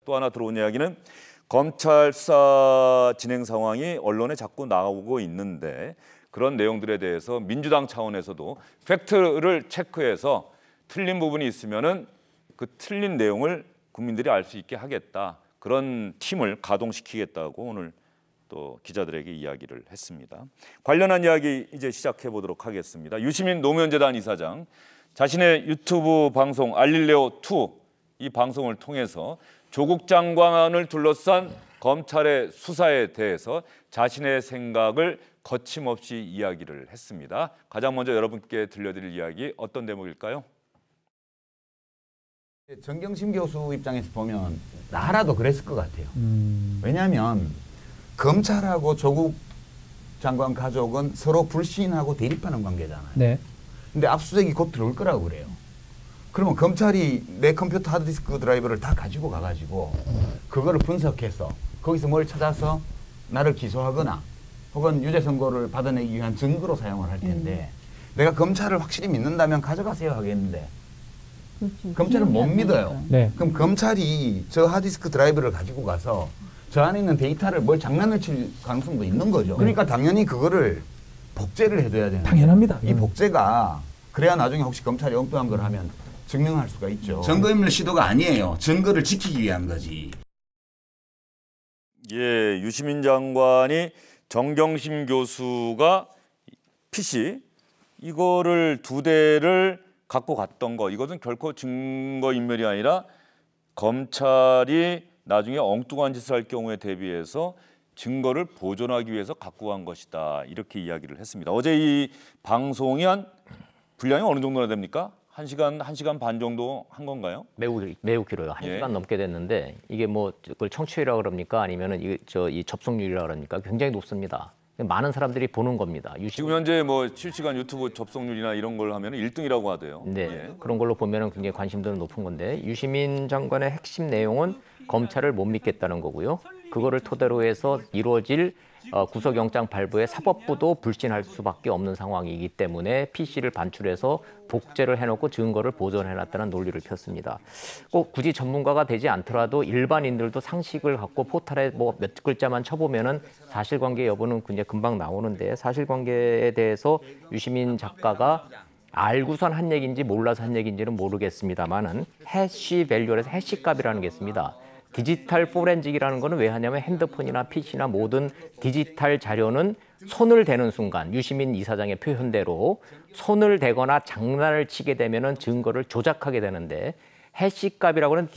또 하나 들어온 이야기는 검찰 수사 진행 상황이 언론에 자꾸 나오고 있는데 그런 내용들에 대해서 민주당 차원에서도 팩트를 체크해서 틀린 부분이 있으면은 그 틀린 내용을 국민들이 알 수 있게 하겠다. 그런 팀을 가동시키겠다고 오늘 또 기자들에게 이야기를 했습니다. 관련한 이야기 이제 시작해 보도록 하겠습니다. 유시민 노무현재단 이사장 자신의 유튜브 방송 알릴레오2 이 방송을 통해서 조국 장관을 둘러싼 검찰의 수사에 대해서 자신의 생각을 거침없이 이야기를 했습니다. 가장 먼저 여러분께 들려드릴 이야기 어떤 대목일까요? 정경심 교수 입장에서 보면 나라도 그랬을 것 같아요. 왜냐하면 검찰하고 조국 장관 가족은 서로 불신하고 대립하는 관계잖아요. 네. 근데 압수수색이 곧 들어올 거라고 그래요. 그러면 검찰이 내 컴퓨터 하드디스크 드라이브를 다 가지고 가가지고 그거를 분석해서 거기서 뭘 찾아서 나를 기소하거나 혹은 유죄 선고를 받아내기 위한 증거로 사용을 할 텐데 내가 검찰을 확실히 믿는다면 가져가세요 하겠는데 그렇지. 검찰은 못 믿어요. 네. 그럼 검찰이 저 하드디스크 드라이브를 가지고 가서 저 안에 있는 데이터를 뭘 장난을 칠 가능성도 있는 거죠. 그러니까 당연히 그거를 복제를 해둬야 되는 당연합니다. 이 복제가 그래야 나중에 혹시 검찰이 엉뚱한 걸 하면 증명할 수가 있죠. 증거인멸 시도가 아니에요. 증거를 지키기 위한 거지. 예, 유시민 장관이 정경심 교수가 PC 이거를 2대를 갖고 갔던 거 이것은 결코 증거인멸이 아니라 검찰이 나중에 엉뚱한 짓을 할 경우에 대비해서 증거를 보존하기 위해서 갖고 간 것이다. 이렇게 이야기를 했습니다. 어제 이 방송이 한 분량이 어느 정도나 됩니까? 1시간 반 정도 한 건가요? 매우 길어요. 1시간 넘게 됐는데 이게 뭐 그걸 청취율이라고 그럽니까? 아니면은 이 접속률이라고 그럽니까? 굉장히 높습니다. 많은 사람들이 보는 겁니다. 지금 현재 뭐 실시간 유튜브 접속률이나 이런 걸 하면 1등이라고 하대요. 네, 예. 그런 걸로 보면은 굉장히 관심도는 높은 건데 유시민 장관의 핵심 내용은 검찰을 못 믿겠다는 거고요. 그거를 토대로 해서 이루어질 구속영장 발부에 사법부도 불신할 수밖에 없는 상황이기 때문에 PC를 반출해서 복제를 해놓고 증거를 보존해놨다는 논리를 폈습니다. 꼭 굳이 전문가가 되지 않더라도 일반인들도 상식을 갖고 포탈에 뭐 몇 글자만 쳐보면은 사실관계 여부는 굉장히 금방 나오는데 사실관계에 대해서 유시민 작가가 알고선 한 얘기인지 몰라서 한 얘기인지는 모르겠습니다만은 해시 밸류에서 해시 값이라는 게 있습니다. 디지털 포렌직이라는 거는 왜 하냐면 핸드폰이나 PC나 모든 디지털 자료는 손을 대는 순간 유시민 이사장의 표현대로 손을 대거나 장난을 치게 되면은 증거를 조작하게 되는데 해시값이라고 하는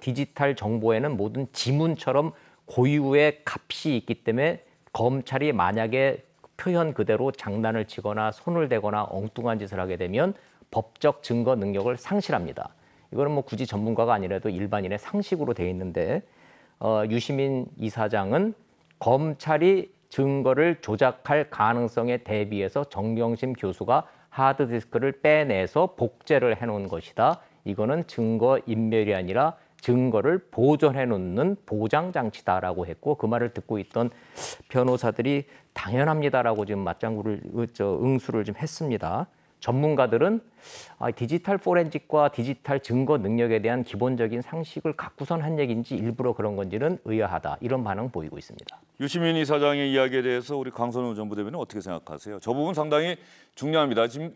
디지털 정보에는 모든 지문처럼 고유의 값이 있기 때문에 검찰이 만약에 표현 그대로 장난을 치거나 손을 대거나 엉뚱한 짓을 하게 되면 법적 증거 능력을 상실합니다. 이거는 뭐 굳이 전문가가 아니라도 일반인의 상식으로 돼 있는데 유시민 이사장은 검찰이 증거를 조작할 가능성에 대비해서 정경심 교수가 하드디스크를 빼내서 복제를 해놓은 것이다. 이거는 증거인멸이 아니라 증거를 보존해 놓는 보장장치다라고 했고 그 말을 듣고 있던 변호사들이 당연합니다라고 지금 맞장구를 응수를 좀 했습니다. 전문가들은 디지털 포렌식과 디지털 증거 능력에 대한 기본적인 상식을 갖고선 한 얘기인지 일부러 그런 건지는 의아하다. 이런 반응 보이고 있습니다. 유시민 이사장의 이야기에 대해서 우리 강선우 정부대변인 어떻게 생각하세요? 저 부분 상당히 중요합니다. 지금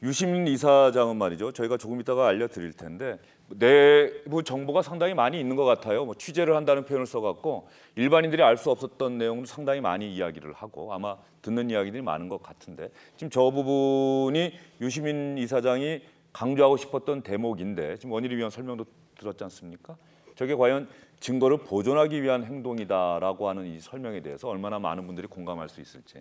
유시민 이사장은 말이죠. 저희가 조금 이따가 알려드릴 텐데 내부 정보가 상당히 많이 있는 것 같아요. 뭐 취재를 한다는 표현을 써갖고 일반인들이 알 수 없었던 내용도 상당히 많이 이야기를 하고 아마 듣는 이야기들이 많은 것 같은데 지금 저 부분이 유시민 이사장이 강조하고 싶었던 대목인데 지금 원일이 위원 설명도 들었지 않습니까? 저게 과연 증거를 보존하기 위한 행동이다라고 하는 이 설명에 대해서 얼마나 많은 분들이 공감할 수 있을지.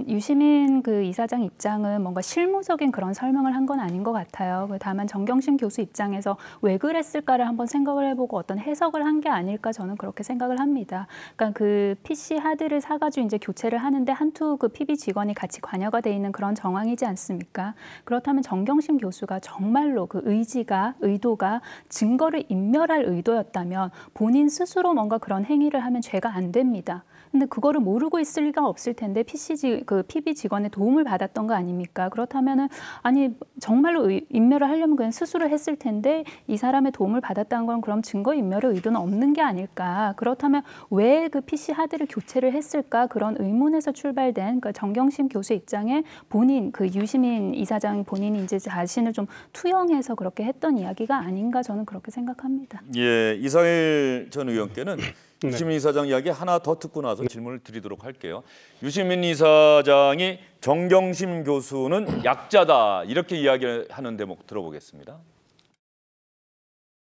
유시민 그 이사장 입장은 뭔가 실무적인 그런 설명을 한 건 아닌 것 같아요. 다만 정경심 교수 입장에서 왜 그랬을까를 한번 생각을 해보고 어떤 해석을 한 게 아닐까 저는 그렇게 생각을 합니다. 그러니까 그 PC 하드를 사가지고 이제 교체를 하는데 한두 그 PB 직원이 같이 관여가 돼 있는 그런 정황이지 않습니까? 그렇다면 정경심 교수가 정말로 그 의도가 증거를 인멸할 의도였다면 본인 스스로 뭔가 그런 행위를 하면 죄가 안 됩니다. 근데 그거를 모르고 있을 리가 없을 텐데 PB 직원의 도움을 받았던 거 아닙니까? 그렇다면은 아니 정말로 인멸을 하려면 그냥 스스로 했을 텐데 이 사람의 도움을 받았다는 건 그럼 증거 인멸의 의도는 없는 게 아닐까? 그렇다면 왜 그 PC 하드를 교체를 했을까? 그런 의문에서 출발된 그 정경심 교수 입장에 본인 그 유시민 이사장 본인이 이제 자신을 좀 투영해서 그렇게 했던 이야기가 아닌가 저는 그렇게 생각합니다. 예, 이상일 전 의원께는 유시민 이사장 이야기 하나 더 듣고 나서 질문을 드리도록 할게요. 유시민 이사장이 정경심 교수는 약자다 이렇게 이야기하는 대목 들어보겠습니다.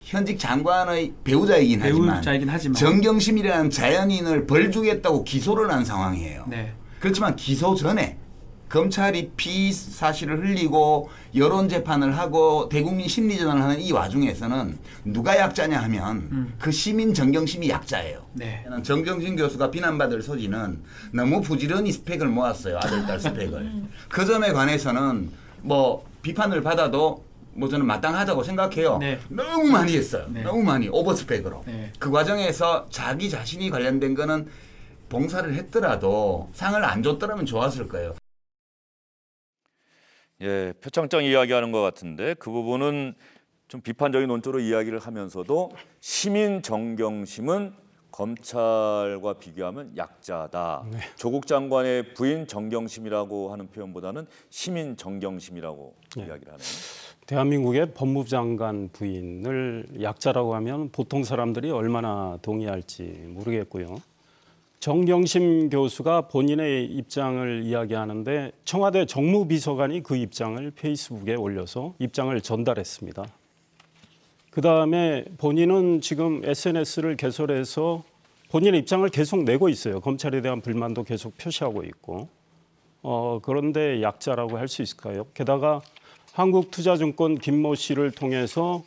현직 장관의 배우자이긴 하지만 정경심이라는 자연인을 벌 주겠다고 기소를 한 상황이에요. 네. 그렇지만 기소 전에 검찰이 피의 사실을 흘리고 여론 재판을 하고 대국민 심리전을 하는 이 와중에서는 누가 약자냐 하면 그 시민 정경심이 약자예요. 네. 정경심 교수가 비난받을 소지는 너무 부지런히 스펙을 모았어요. 아들, 딸 스펙을. 그 점에 관해서는 뭐 비판을 받아도 뭐 저는 마땅하다고 생각해요. 네. 너무 많이 했어요. 네. 너무 많이 오버스펙으로. 네. 그 과정에서 자기 자신이 관련된 거는 봉사를 했더라도 상을 안 줬더라면 좋았을 거예요. 예, 표창장 이야기하는 것 같은데 그 부분은 좀 비판적인 논조로 이야기를 하면서도 시민 정경심은 검찰과 비교하면 약자다. 네. 조국 장관의 부인 정경심이라고 하는 표현보다는 시민 정경심이라고 이야기를 하네요. 대한민국의 법무부 장관 부인을 약자라고 하면 보통 사람들이 얼마나 동의할지 모르겠고요. 정경심 교수가 본인의 입장을 이야기하는데 청와대 정무비서관이 그 입장을 페이스북에 올려서 입장을 전달했습니다. 그다음에 본인은 지금 SNS를 개설해서 본인의 입장을 계속 내고 있어요. 검찰에 대한 불만도 계속 표시하고 있고. 그런데 약자라고 할 수 있을까요? 게다가 한국투자증권 김모 씨를 통해서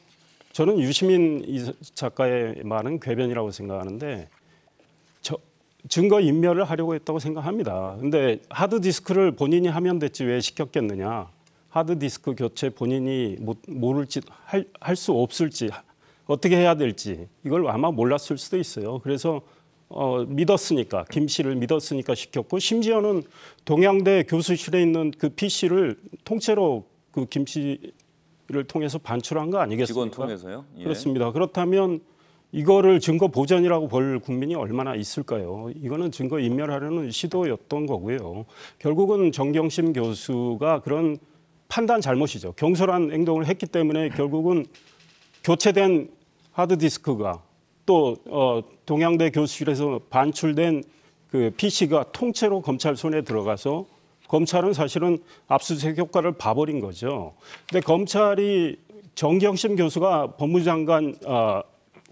저는 유시민 작가의 말은 궤변이라고 생각하는데 증거 인멸을 하려고 했다고 생각합니다. 근데 하드디스크를 본인이 하면 됐지 왜 시켰겠느냐. 하드디스크 교체 본인이 모를지 할 수 없을지 어떻게 해야 될지 이걸 아마 몰랐을 수도 있어요. 그래서 믿었으니까 김 씨를 믿었으니까 시켰고 심지어는 동양대 교수실에 있는 그 PC를 통째로 그 김 씨를 통해서 반출한 거 아니겠습니까? 직원 통해서요? 예. 그렇습니다. 그렇다면 이거를 증거 보전이라고 볼 국민이 얼마나 있을까요? 이거는 증거 인멸하려는 시도였던 거고요. 결국은 정경심 교수가 그런 판단 잘못이죠. 경솔한 행동을 했기 때문에 결국은 교체된 하드디스크가 또 동양대 교수실에서 반출된 그 PC가 통째로 검찰 손에 들어가서 검찰은 사실은 압수수색 효과를 봐버린 거죠. 근데 검찰이 정경심 교수가 법무부 장관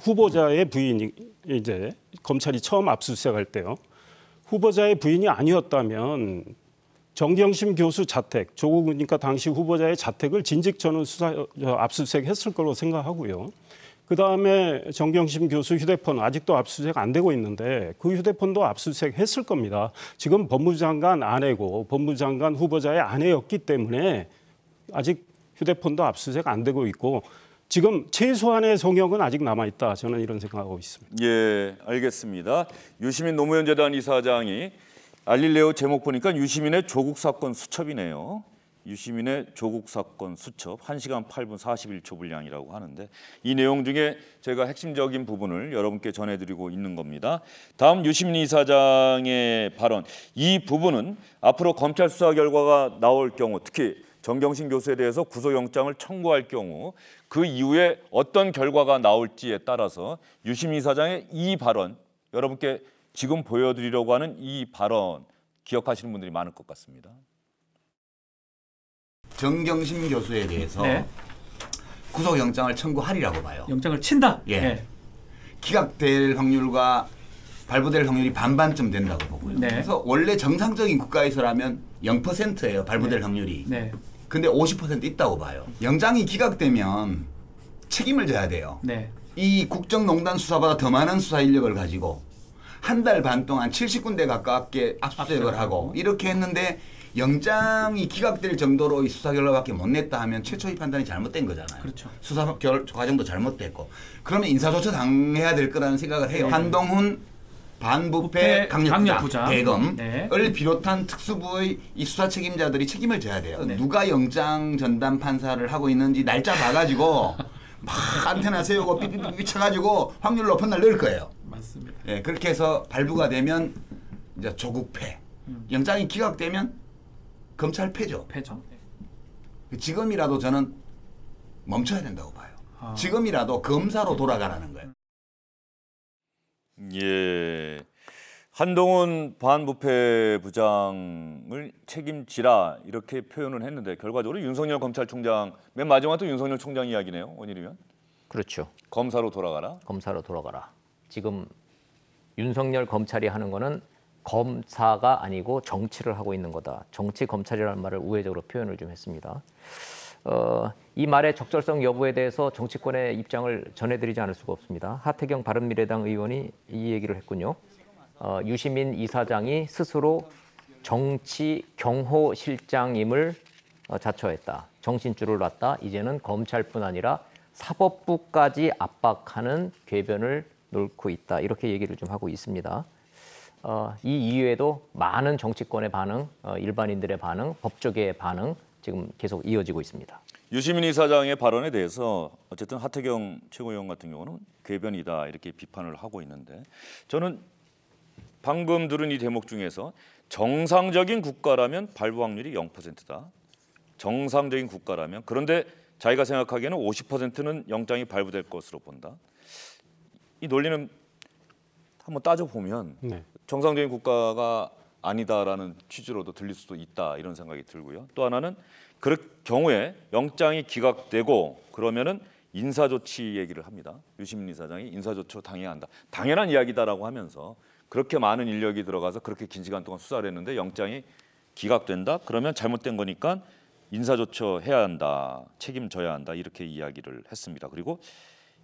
후보자의 부인이 이제 검찰이 처음 압수수색할 때요. 후보자의 부인이 아니었다면 정경심 교수 자택, 조국 그러니까 당시 후보자의 자택을 진직 전후 압수수색했을 거로 생각하고요. 그다음에 정경심 교수 휴대폰 아직도 압수수색 안 되고 있는데 그 휴대폰도 압수수색했을 겁니다. 지금 법무부 장관 아내고 법무부 장관 후보자의 아내였기 때문에 아직 휴대폰도 압수수색 안 되고 있고 지금 최소한의 성역은 아직 남아있다. 저는 이런 생각하고 있습니다. 예, 알겠습니다. 유시민 노무현 재단 이사장이 알릴레오 제목 보니까 유시민의 조국 사건 수첩이네요. 유시민의 조국 사건 수첩 1시간 8분 41초 분량이라고 하는데 이 내용 중에 제가 핵심적인 부분을 여러분께 전해드리고 있는 겁니다. 다음 유시민 이사장의 발언, 이 부분은 앞으로 검찰 수사 결과가 나올 경우 특히 정경심 교수에 대해서 구속영장을 청구할 경우 그 이후에 어떤 결과가 나올지에 따라서 유시민 이사장의 이 발언, 여러분께 지금 보여드리려고 하는 이 발언 기억하시는 분들이 많을 것 같습니다. 정경심 교수에 대해서 구속영장을 청구하리라고 봐요. 영장을 친다? 예. 네. 기각될 확률과 발부될 확률이 반반쯤 된다고 보고요. 네. 그래서 원래 정상적인 국가에서라면 0%예요. 발부될 확률이. 네. 근데 50% 있다고 봐요. 영장이 기각되면 책임을 져야 돼요. 네. 이 국정농단 수사보다 더 많은 수사 인력을 가지고 한 달 반 동안 70군데 가깝게 압수수색을 하고 이렇게 했는데 영장이 기각될 정도로 이 수사 결과밖에 못 냈다 하면 최초의 판단이 잘못된 거잖아요. 그렇죠. 수사 과정도 잘못됐고 그러면 인사조처 당해야 될 거라는 생각을 해요. 한동훈 반부패 강력부장 대검을 네. 비롯한 특수부의 이 수사 책임자들이 책임을 져야 돼요. 네. 누가 영장 전담 판사를 하고 있는지 날짜 봐가지고 막 안테나 세우고 삐삐삐 쳐가지고 확률 높은 날 넣을 거예요. 맞습니다. 예, 그렇게 해서 발부가 되면 이제 조국 패. 영장이 기각되면 검찰 패죠. 패죠. 지금이라도 저는 멈춰야 된다고 봐요. 지금이라도 검사로 돌아가라는 거예요. 예. 한동훈 반부패 부장을 책임지라 이렇게 표현을 했는데 결과적으로 윤석열 검찰총장 맨 마지막에 또 윤석열 총장 이야기네요. 원일이면. 그렇죠. 검사로 돌아가라. 검사로 돌아가라. 지금 윤석열 검찰이 하는 거는 검사가 아니고 정치를 하고 있는 거다. 정치 검찰이라는 말을 우회적으로 표현을 좀 했습니다. 이 말의 적절성 여부에 대해서 정치권의 입장을 전해드리지 않을 수가 없습니다. 하태경 바른미래당 의원이 이 얘기를 했군요. 유시민 이사장이 스스로 정치 경호실장임을 자처했다. 정신줄을 놨다. 이제는 검찰뿐 아니라 사법부까지 압박하는 궤변을 놓고 있다. 이렇게 얘기를 좀 하고 있습니다. 이 이외에도 많은 정치권의 반응, 일반인들의 반응, 법조계의 반응 지금 계속 이어지고 있습니다. 유시민 이사장의 발언에 대해서 어쨌든 하태경 최고위원 같은 경우는 궤변이다 이렇게 비판을 하고 있는데 저는 방금 들은 이 대목 중에서 정상적인 국가라면 발부 확률이 0%다. 정상적인 국가라면 그런데 자기가 생각하기에는 50%는 영장이 발부될 것으로 본다. 이 논리는 한번 따져보면 네. 정상적인 국가가 아니다라는 취지로도 들릴 수도 있다 이런 생각이 들고요. 또 하나는 그럴 경우에 영장이 기각되고 그러면은 인사조치 얘기를 합니다. 유시민 이사장이 인사조치로 당해야 한다. 당연한 이야기다라고 하면서 그렇게 많은 인력이 들어가서 그렇게 긴 시간 동안 수사를 했는데 영장이 기각된다? 그러면 잘못된 거니까 인사조처해야 한다. 책임져야 한다. 이렇게 이야기를 했습니다. 그리고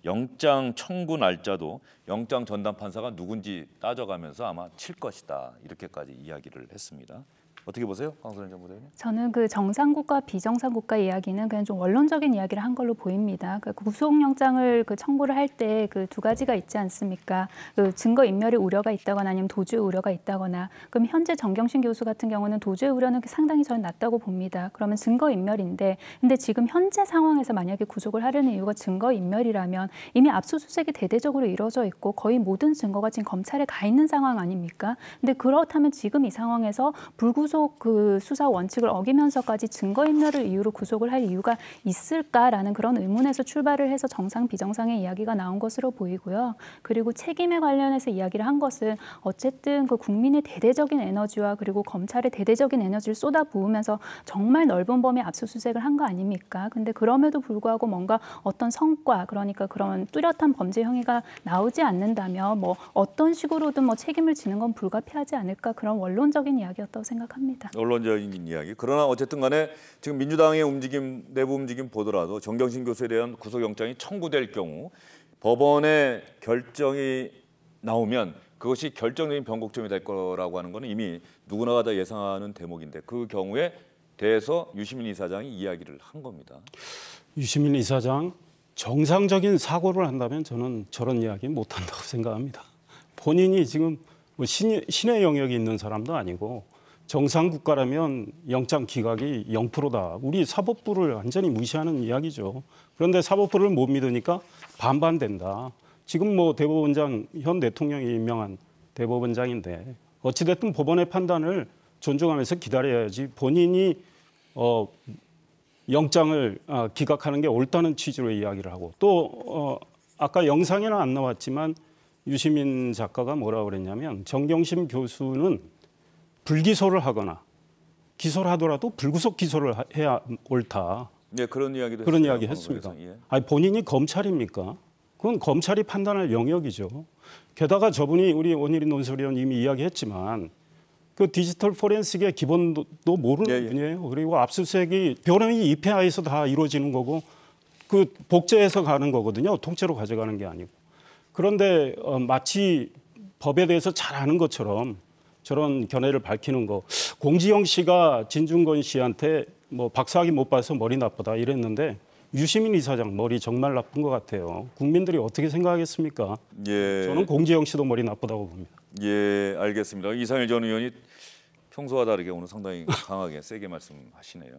영장 청구 날짜도 영장 전담 판사가 누군지 따져가면서 아마 칠 것이다. 이렇게까지 이야기를 했습니다. 어떻게 보세요? 강선현 전 부대표님? 저는 그 정상국가 비정상국가 이야기는 그냥 좀 원론적인 이야기를 한 걸로 보입니다. 그 구속영장을 그 청구를 할 때 그 두 가지가 있지 않습니까? 그 증거 인멸의 우려가 있다거나 아니면 도주의 우려가 있다거나. 그럼 현재 정경심 교수 같은 경우는 도주의 우려는 상당히 저는 낮다고 봅니다. 그러면 증거 인멸인데, 근데 지금 현재 상황에서 만약에 구속을 하려는 이유가 증거 인멸이라면 이미 압수수색이 대대적으로 이루어져 있고 거의 모든 증거가 지금 검찰에 가 있는 상황 아닙니까? 근데 그렇다면 지금 이 상황에서 불구속 그 수사 원칙을 어기면서까지 증거인멸을 이유로 구속을 할 이유가 있을까라는 그런 의문에서 출발을 해서 정상 비정상의 이야기가 나온 것으로 보이고요. 그리고 책임에 관련해서 이야기를 한 것은 어쨌든 그 국민의 대대적인 에너지와 그리고 검찰의 대대적인 에너지를 쏟아부으면서 정말 넓은 범위의 압수수색을 한 거 아닙니까? 근데 그럼에도 불구하고 뭔가 어떤 성과, 그러니까 그런 뚜렷한 범죄 행위가 나오지 않는다면 뭐 어떤 식으로든 뭐 책임을 지는 건 불가피하지 않을까, 그런 원론적인 이야기였다고 생각합니다. 언론적인 이야기. 그러나 어쨌든 간에 지금 민주당의 움직임, 내부 움직임 보더라도 정경심 교수에 대한 구속영장이 청구될 경우 법원의 결정이 나오면 그것이 결정적인 변곡점이 될 거라고 하는 것은 이미 누구나가 다 예상하는 대목인데 그 경우에 대해서 유시민 이사장이 이야기를 한 겁니다. 유시민 이사장 정상적인 사고를 한다면 저는 저런 이야기 못한다고 생각합니다. 본인이 지금 뭐 신의 영역이 있는 사람도 아니고 정상 국가라면 영장 기각이 0%다. 우리 사법부를 완전히 무시하는 이야기죠. 그런데 사법부를 못 믿으니까 반반된다. 지금 뭐 대법원장, 현 대통령이 임명한 대법원장인데 어찌됐든 법원의 판단을 존중하면서 기다려야지 본인이 영장을 기각하는 게 옳다는 취지로 이야기를 하고 또 아까 영상에는 안 나왔지만 유시민 작가가 뭐라고 그랬냐면 정경심 교수는 불기소를 하거나 기소를 하더라도 불구속 기소를 해야 옳다. 네, 그런 이야기도 그런 했어요. 이야기 했습니다. 예. 아니, 본인이 검찰입니까? 그건 검찰이 판단할 영역이죠. 게다가 저분이 우리 원일인 논설위원 이미 이야기했지만 그 디지털 포렌식의 기본도 모르는 분이에요. 그리고 압수수색이 변호인이 입회하에서 다 이루어지는 거고 그 복제해서 가는 거거든요. 통째로 가져가는 게 아니고. 그런데 마치 법에 대해서 잘 아는 것처럼 저런 견해를 밝히는 거. 공지영 씨가 진중권 씨한테 뭐 박사학위 못 봐서 머리 나쁘다 이랬는데 유시민 이사장 머리 정말 나쁜 것 같아요. 국민들이 어떻게 생각하겠습니까? 예. 저는 공재영 씨도 머리 나쁘다고 봅니다. 예, 알겠습니다. 이상일 전 의원이 평소와 다르게 오늘 상당히 강하게 세게 말씀하시네요.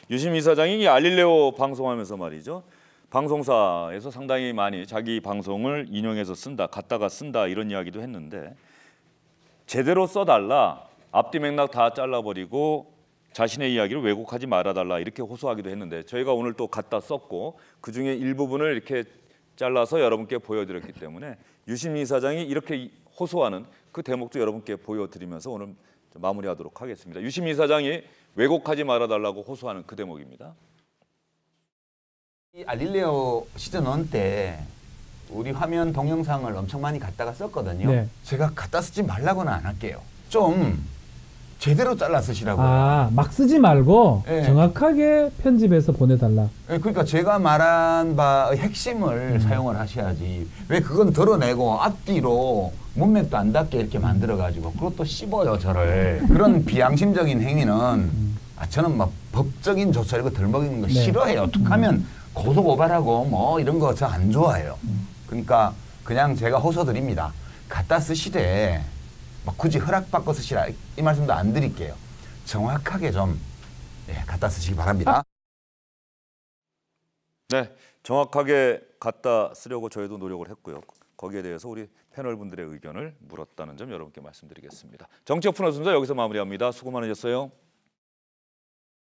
유시민 이사장이 이 알릴레오 방송하면서 말이죠. 방송사에서 상당히 많이 자기 방송을 인용해서 쓴다, 갖다가 쓴다 이런 이야기도 했는데 제대로 써달라, 앞뒤 맥락 다 잘라버리고 자신의 이야기를 왜곡하지 말아달라 이렇게 호소하기도 했는데 저희가 오늘 또 갖다 썼고 그중에 일부분을 이렇게 잘라서 여러분께 보여드렸기 때문에 유시민 이사장이 이렇게 호소하는 그 대목도 여러분께 보여드리면서 오늘 마무리하도록 하겠습니다. 유시민 이사장이 왜곡하지 말아달라고 호소하는 그 대목입니다. 이 알릴레오 시즌1 때 우리 화면 동영상을 엄청 많이 갖다가 썼거든요. 네. 제가 갖다 쓰지 말라고는 안 할게요. 좀 제대로 잘라 쓰시라고요. 아, 막 쓰지 말고 네. 정확하게 편집해서 보내달라. 그러니까 제가 말한 바의 핵심을 사용을 하셔야지. 왜 그건 드러내고 앞뒤로 문맥도 안 닿게 이렇게 만들어가지고 그것도 씹어요 저를. 그런 비양심적인 행위는 저는 막 법적인 조차 이거 덜먹이는 거 네. 싫어해요. 어떻게 하면 고소고발하고 뭐 이런 거 저 안 좋아해요. 그러니까 그냥 제가 호소드립니다. 갖다 쓰시되 막 굳이 허락받고 쓰시라 이 말씀도 안 드릴게요. 정확하게 좀 갖다 쓰시기 바랍니다. 네, 정확하게 갖다 쓰려고 저희도 노력을 했고요. 거기에 대해서 우리 패널 분들의 의견을 물었다는 점 여러분께 말씀드리겠습니다. 정치 오픈 어순서 여기서 마무리합니다. 수고 많으셨어요.